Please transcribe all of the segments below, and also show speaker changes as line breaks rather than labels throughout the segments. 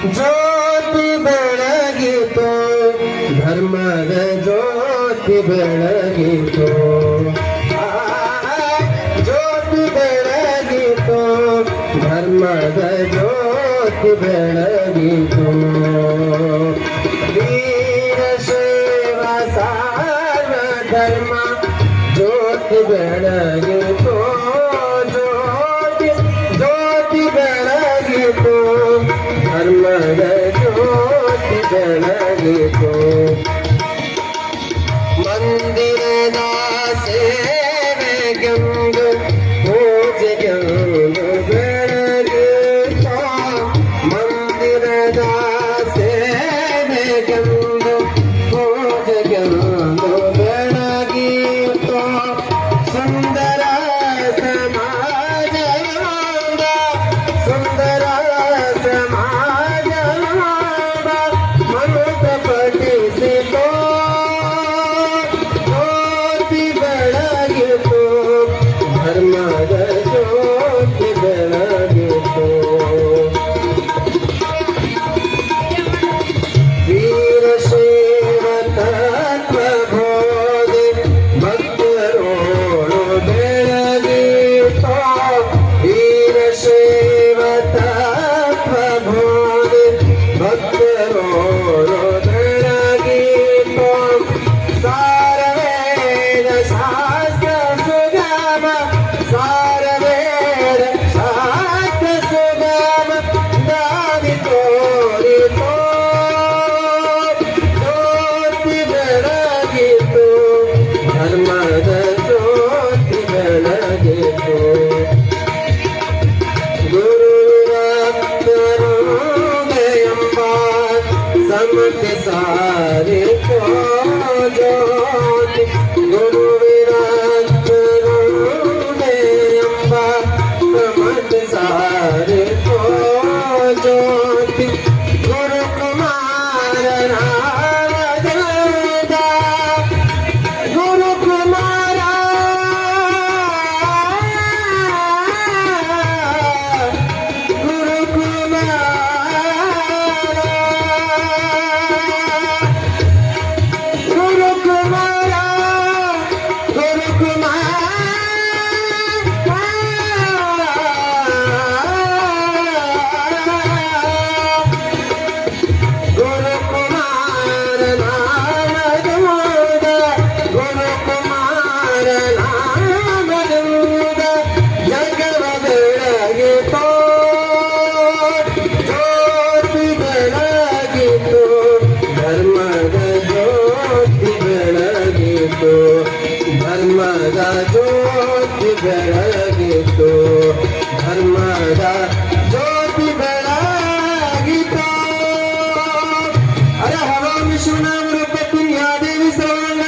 ಜ್ಯೋತಿ ಬೆಳಗಿತು ಧರ್ಮದ ಜ್ಯೋತಿ ಬೆಳಗಿತು ಜ್ಯೋತಿ ಬೆಳಗಿತು ಧರ್ಮದ ಜ್ಯೋತಿ ಬೆಳಗಿತು ವೀರಶೈವ ಸಾರ್ವ ಧರ್ಮ ಜ್ಯೋತಿ ಬೆಳಗಿತು ಜ್ಯೋತಿ ಜ್ಯೋತಿ ಬೆಳಗಿತು ಧರ್ಮದ ಜ್ಯೋತಿ ಬೆಳಗಿತು ಮಂದಿರದ ಸೇವೆಗೆಂದು ಪೂಜೆಗೆಂದು ಬೆಳಗಿತು ಮಂದಿರದ ಸೇವೆಗೆಂದು ಪೂಜೆಗೆಂದು ಬೆಳಗಿತು ಸುಂದರ ಸಮಾಜದ ಸುಂದರ ಸಮಾಜದ ಮನುತ ಪಠಿಸಿತು ಜ್ಯೋತಿ ಬೆಳಗಿತು ಧರ್ಮದ ಜ್ಯೋತಿ ಬೆಳಗಿತು ವೀರಶೈವ ತತ್ವ ಬೋಧಿ ಭಕ್ತರೋಳು ಬೆಳಗಿತು ವೀರಶೈವ ತತ್ವ ಬೋಧಿ ಭಕ್ತರೋಳು ಬೆಳಗಿತು ಸಾರವೇದ ಶಾಸ್ತ್ರ ಸುಗಮ ಸಾರವೇದ ಶಾಸ್ತ್ರ ಸುಗಮ ದಾರಿ ತೋರಿತು ಜ್ಯೋತಿ ಬೆಳಗಿತು ಧರ್ಮದ ಜ್ಯೋತಿ ಬೆಳಗಿತು ಗುರುವಿರತ್ತರುದೆಯೆಂಬ ಸಮತೆ ಸಾರಿತು ಜ್ಯೋತಿ ಗುರುವಿರತ್ತರುದೆಯೆಂಬ ಸಮತೆ ಸಾರಿತು ಜ್ಯೋತಿ ಗುರುಕುಮಾರನ ಗುರುಕುಮಾರ ಗುರುಕುಮಾರ ಜಗವ ಬೆಳಗಿತು ಜ್ಯೋತಿ ಬೆಳಗಿತು ಧರ್ಮದ ಜ್ಯೋತಿ ಬೆಳಗಿತು ಧರ್ಮದ ಜ್ಯೋತಿ ಬೆಳಗಿತು ಧರ್ಮದ ಜ್ಯೋತಿ ಬೆಳಗಿತು ಅರ ಹವಾಂ ವಿಶ್ವನಾಮ ರೂಪತ್ತಿನ ಯಾ ದೇವಿ ಸರ್ವಾಂಗ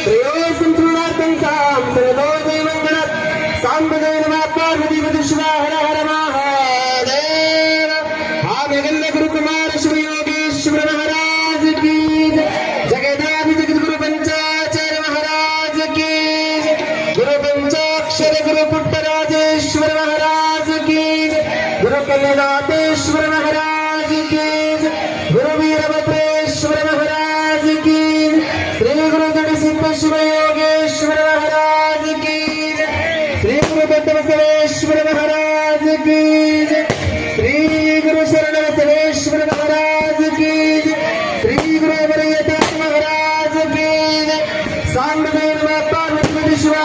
ತ್ರಯೋ ಸಂಪೂರ್ಣಾರ್ಥಂ ಸಾಂ ಸರ್ವೋ ದೇವಂಗಳ ಸಾಂಬಜಯ ನಮಃ ಪಾರ್ವತಿ ಶಿವ ಹರ ಹರ ಮಹಾದೇವ ಆಮೇಲೆ ಗುರುಕುಮಾರ ಶಿವಯೋಗೇಶ್ವರ ಮಹಾರಾಜ ಕೀ ಜಗದಾದಿ ಜಗದ್ಗುರು ಪಂಚಾಚಾರ್ಯ ಮಹಾರಾಜ ಕೀ ಗುರು ಪಂಚಾಕ್ಷರ ಗುರು ಪುಟ್ಟರಾಜೇಶ್ವರ ಮಹಾರಾಜ ಕೀ ಗುರು ಕಲ್ಯಾಣೇಶ್ವರ ಮಹಾರಾಜ ಕೀ ಗುರು ವೀರಭದ್ರೇಶ್ವರ ಮಹಾರಾಜ ಕೀ ಶ್ರೀ ಗುರು ಜಡಸಿದ್ಧ ಶಿವಯೋಗೇಶ್ವರ ಮಹಾರಾಜ ಕೀ ಶ್ರೀ ಗುರು ದತ್ತ ಬಸವೇಶ್ವರ ಮಹಾರಾಜ ಕೀ ಶ್ರೀ ಗುರು ಶರಣ ಬಸವೇಶ್ವರ ಮಹಾರಾಜ ಕೀ ಶ್ರೀ ಗುರು ವರಯದಾಸ ಮಹಾರಾಜ ಕೀ ಸಾಂಬ ಪಾರ್ವತಿ ಶಿವ